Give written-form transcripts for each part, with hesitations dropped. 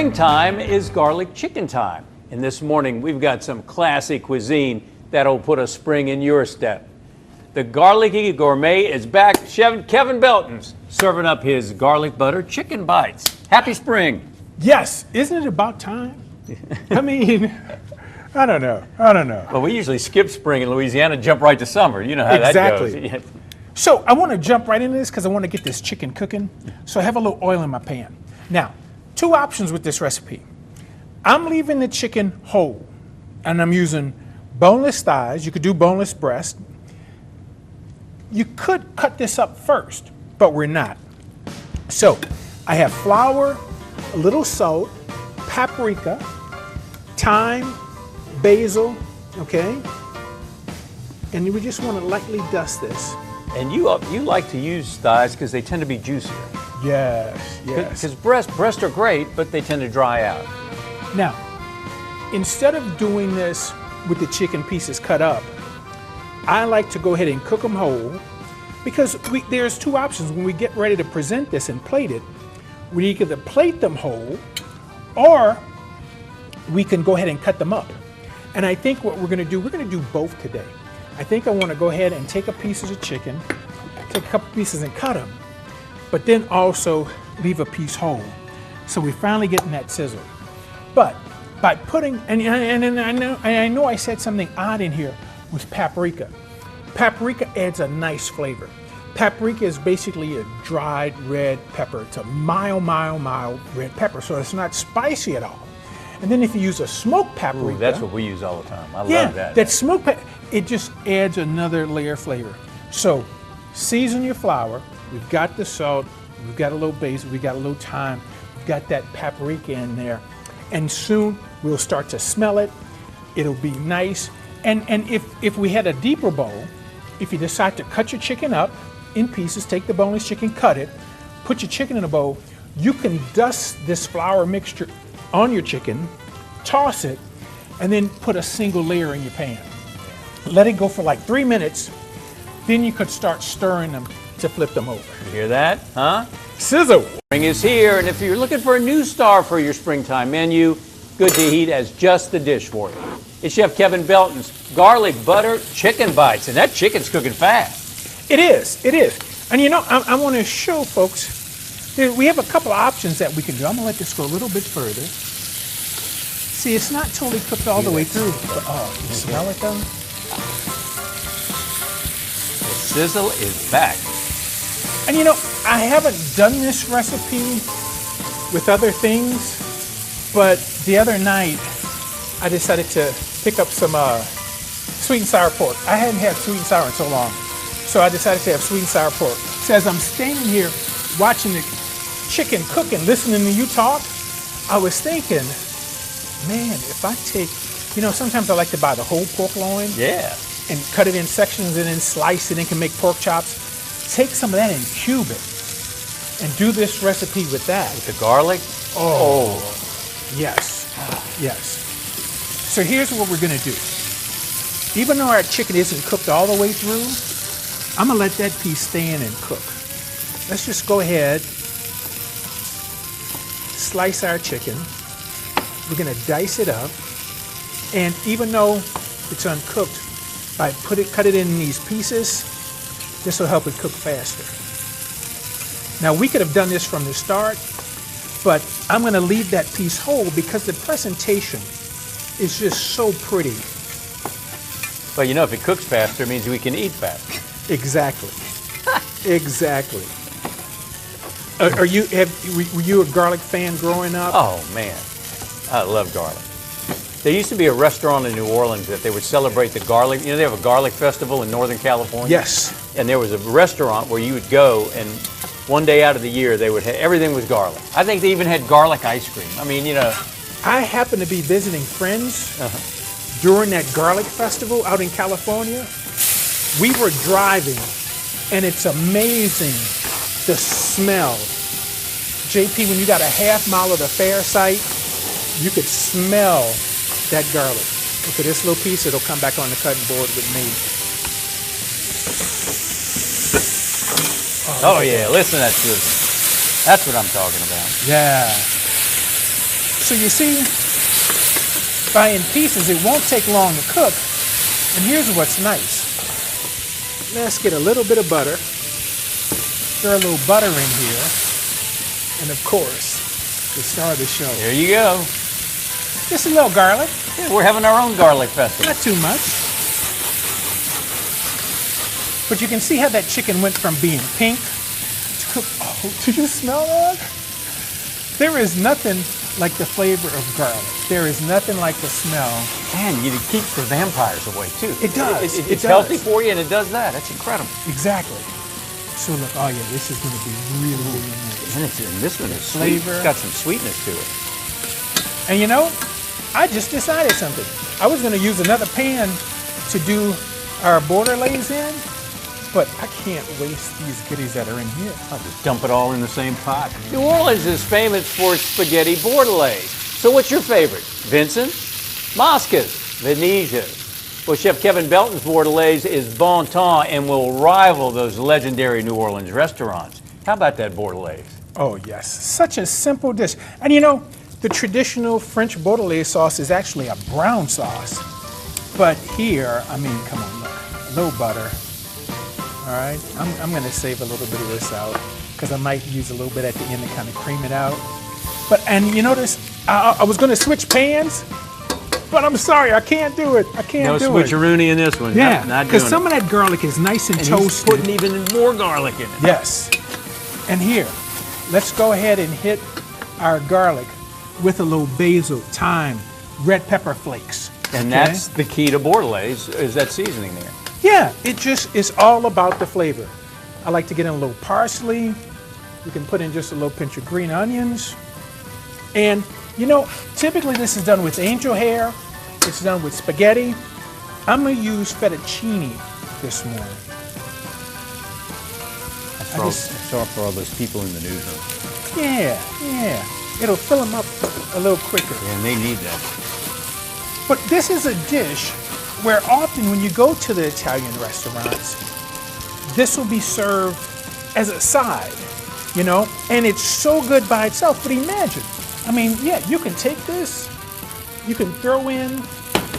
Springtime is garlic chicken time. And this morning, we've got some classic cuisine that'll put a spring in your step. The Garlicky Gourmet is back. Chef Kevin Belton's serving up his garlic butter chicken bites. Happy spring. Yes, isn't it about time? I mean, I don't know. Well, we usually skip spring in Louisiana, jump right to summer. You know how that goes. Exactly. So I want to jump right into this because I want to get this chicken cooking. So I have a little oil in my pan. Now, two options with this recipe. I'm leaving the chicken whole, and I'm using boneless thighs. You could do boneless breast. You could cut this up first, but we're not. So I have flour, a little salt, paprika, thyme, basil, okay? And we just want to lightly dust this. And you like to use thighs because they tend to be juicier. Yes. Because breasts are great, but they tend to dry out. Now, instead of doing this with the chicken pieces cut up, I like to go ahead and cook them whole because there's two options. When we get ready to present this and plate it, we either plate them whole or we can go ahead and cut them up. And I think what we're going to do both today. I think I want to go ahead and take a piece of the chicken, take a couple pieces and cut them, but then also leave a piece whole. So we're finally getting that sizzle. But by putting, and I know I said something odd in here with paprika. Paprika adds a nice flavor. Paprika is basically a dried red pepper. It's a mild red pepper, so it's not spicy at all. And then if you use a smoked paprika. Ooh, that's what we use all the time. I love that. That smoked paprika, it just adds another layer of flavor. So season your flour. We've got the salt. We've got a little basil. We've got a little thyme. We've got that paprika in there. And soon we'll start to smell it. It'll be nice. And if we had a deeper bowl, if you decide to cut your chicken up in pieces, take the boneless chicken, cut it, put your chicken in a bowl, you can dust this flour mixture on your chicken, toss it, and then put a single layer in your pan. Let it go for like 3 minutes, then you could start stirring them to flip them over. You hear that, huh? Sizzle! Spring is here, and if you're looking for a new star for your springtime menu, Good to Eat has just the dish for you. It's Chef Kevin Belton's garlic butter chicken bites, and that chicken's cooking fast. It is. And you know, I want to show folks, we have a couple of options that we can do. I'm going to let this go a little bit further. See, it's not totally cooked all the way through. Oh, you smell it though? The sizzle is back. And you know, I haven't done this recipe with other things, but the other night I decided to pick up some sweet and sour pork. I hadn't had sweet and sour in so long, so I decided to have sweet and sour pork. So as I'm standing here watching the chicken cook and listening to you talk, I was thinking, man, if I take, you know, sometimes I like to buy the whole pork loin. Yeah. And cut it in sections and then slice it and can make pork chops. Take some of that and cube it and do this recipe with that. With the garlic? Oh. Yes. So here's what we're going to do. Even though our chicken isn't cooked all the way through, I'm going to let that piece stand and cook. Let's just go ahead, slice our chicken. We're going to dice it up. And even though it's uncooked, cut it in these pieces, this will help it cook faster. Now we could have done this from the start, but I'm going to leave that piece whole because the presentation is just so pretty. Well, you know, if it cooks faster, it means we can eat faster. Exactly. Exactly. Were you a garlic fan growing up? Oh man, I love garlic. There used to be a restaurant in New Orleans that they would celebrate the garlic. You know, they have a garlic festival in Northern California. Yes. And there was a restaurant where you would go, and one day out of the year, they would have, everything was garlic. I think they even had garlic ice cream. I mean, you know. I happened to be visiting friends during that garlic festival out in California. We were driving, and it's amazing the smell. JP, when you got a half mile of the fair site, you could smell that garlic. Look at this little piece, it'll come back on the cutting board with me. Oh yeah, listen, that's what I'm talking about. Yeah. So you see, by in pieces, it won't take long to cook. And here's what's nice. Let's get a little bit of butter. Throw a little butter in here. And of course, the star of the show. There you go. Just a little garlic. Yeah, we're having our own garlic festival. Not too much. But you can see how that chicken went from being pink to, oh, do you smell that? There is nothing like the flavor of garlic. There is nothing like the smell. And it keeps the vampires away, too. It does. It's healthy for you, and it does that. That's incredible. Exactly. So look, oh yeah, this is going to be really, really nice. And this one is sweet. Flavor. It's got some sweetness to it. And you know, I just decided something. I was going to use another pan to do our border lays in, but I can't waste these goodies that are in here. I'll just dump it all in the same pot. New Orleans is famous for spaghetti bordelaise. So what's your favorite? Vincent? Mosca's? Venetia's? Well, Chef Kevin Belton's bordelaise is bon ton and will rival those legendary New Orleans restaurants. How about that bordelaise? Oh yes, such a simple dish. And you know, the traditional French bordelaise sauce is actually a brown sauce. But here, I mean, come on, look, a little butter. All right, I'm gonna save a little bit of this out because I might use a little bit at the end to kind of cream it out. But, and you notice, I was gonna switch pans, but I'm sorry, I can't do it. I can't do it. No switcheroonie in this one. Yeah, not because doing some of that garlic is nice and He's toasted. putting even more garlic in it. Yes. And here, let's go ahead and hit our garlic with a little basil, thyme, red pepper flakes. And that's the key to bordelaise, is that seasoning there. Yeah, it just is all about the flavor. I like to get in a little parsley. You can put in just a little pinch of green onions. And, you know, typically this is done with angel hair. It's done with spaghetti. I'm going to use fettuccine this morning. That's all for all those people in the newsroom. Yeah. It'll fill them up a little quicker. Yeah, and they need that. But this is a dish where often when you go to the Italian restaurants, this will be served as a side, you know, and it's so good by itself. But imagine, I mean, yeah, you can take this, you can throw in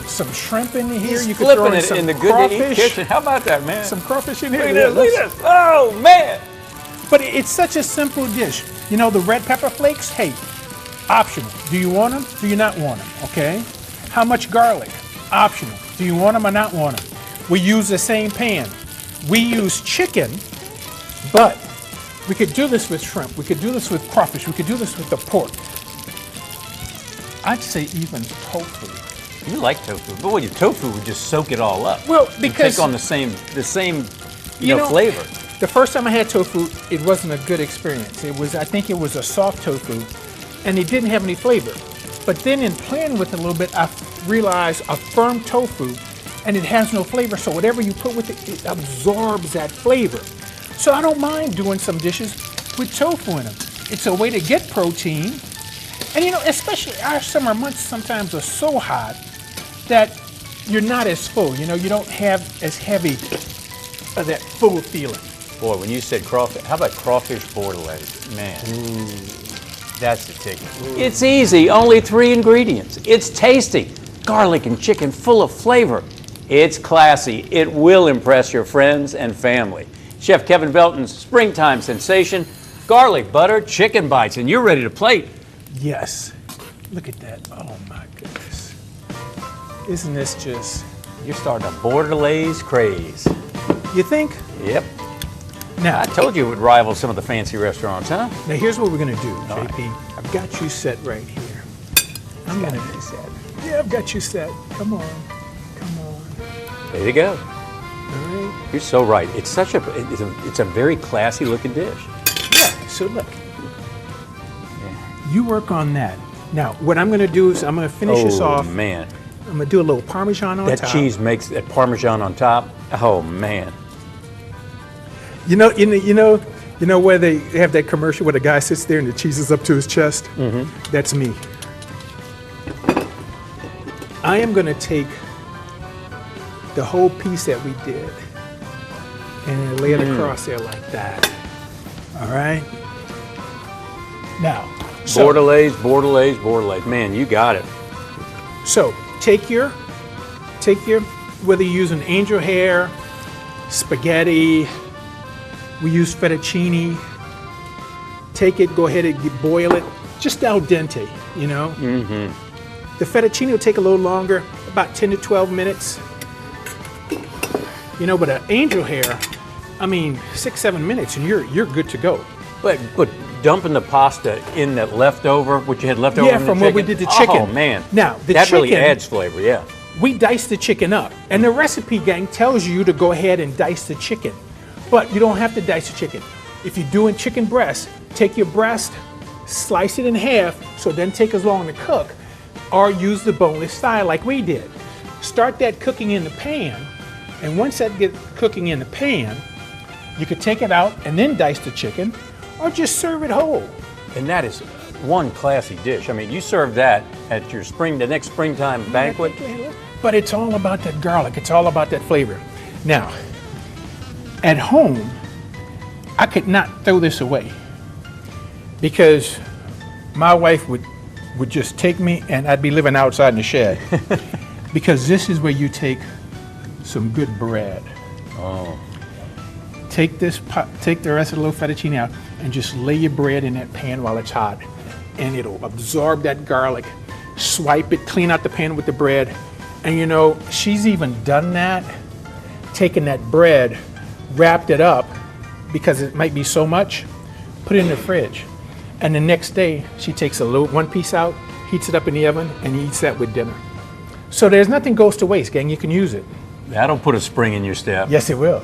some shrimp in here, you can throw in some in the good to eat kitchen. How about that, man? Some crawfish in here. Look at this. Oh, man. But it's such a simple dish. You know, the red pepper flakes, hey, optional. Do you want them? Do you not want them? Okay. How much garlic? Optional. Do you want them or not want them? We use the same pan. We use chicken, but we could do this with shrimp. We could do this with crawfish. We could do this with the pork. I'd say even tofu. You like tofu, but your tofu would just soak it all up. Well, because take on the same you know, flavor. The first time I had tofu, it wasn't a good experience. I think it was a soft tofu, and it didn't have any flavor. But then in playing with it a little bit, I realized a firm tofu, and it has no flavor, so whatever you put with it, it absorbs that flavor. So I don't mind doing some dishes with tofu in them. It's a way to get protein. And you know, especially our summer months sometimes are so hot that you're not as full. You know, you don't have as heavy of that full feeling. Boy, when you said crawfish, how about crawfish bordelaise? Man. That's the ticket. It's easy, only 3 ingredients. It's tasty, garlic and chicken full of flavor. It's classy. It will impress your friends and family. Chef Kevin Belton's springtime sensation, garlic butter chicken bites, and you're ready to plate. Yes. Look at that. Oh my goodness. Isn't this just... You're starting a bordelaise craze. You think? Yep. Now, I told you it would rival some of the fancy restaurants, huh? Now here's what we're going to do, JP. I've got you set right here. I'm going to be set. Yeah, I've got you set. Come on. There you go. All right. You're so right. It's it's a very classy looking dish. Yeah. So look. You work on that. Now, what I'm going to do is I'm going to finish this off. Oh man. I'm going to do a little Parmesan on top. That cheese makes that Parmesan on top. Oh man. You know where they have that commercial where the guy sits there and the cheese is up to his chest? Mm-hmm. That's me. I am going to take the whole piece that we did and lay it across there like that. All right? Now, So- Bordelaise. Man, you got it. So take your, whether you're using angel hair, spaghetti, we use fettuccine. Take it, go ahead and boil it, just al dente, you know? Mm-hmm. The fettuccine will take a little longer, about 10 to 12 minutes. You know, but an angel hair, I mean, 6-7 minutes and you're good to go. But dumping the pasta in that leftover, what you had left over Yeah, in the from chicken. what we did the chicken. Oh man, Now, the that really chicken- adds flavor. Yeah. We dice the chicken up, and the recipe, gang, tells you to go ahead and dice the chicken. But you don't have to dice the chicken. If you're doing chicken breast, take your breast, slice it in half, so it doesn't take as long to cook, or use the boneless style like we did. Start that cooking in the pan, and once that gets cooking in the pan, you could take it out and then dice the chicken, or just serve it whole. And that is one classy dish. I mean, you serve that at your the next springtime banquet. But it's all about that garlic. It's all about that flavor. Now, at home, I could not throw this away because my wife would just take me and I'd be living outside in the shed. Because this is where you take some good bread. Oh. Take the rest of the little fettuccine out and just lay your bread in that pan while it's hot. And it'll absorb that garlic. Swipe it, clean out the pan with the bread. And you know, she's even done that, taken that bread, wrapped it up, because it might be so much, put it in the fridge. And the next day, she takes one piece out, heats it up in the oven, and eats that with dinner. So there's nothing goes to waste, gang. You can use it. That'll put a spring in your step. Yes, it will.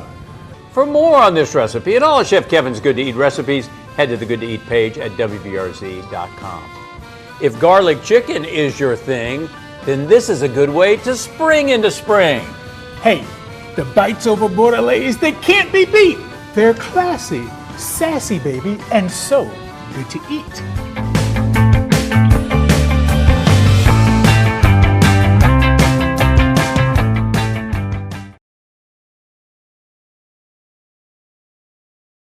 For more on this recipe and all of Chef Kevin's Good to Eat recipes, head to the Good to Eat page at WBRZ.com. If garlic chicken is your thing, then this is a good way to spring into spring. Hey, the bites over Bordelaise, they can't be beat. They're classy, sassy, baby, and so good to eat.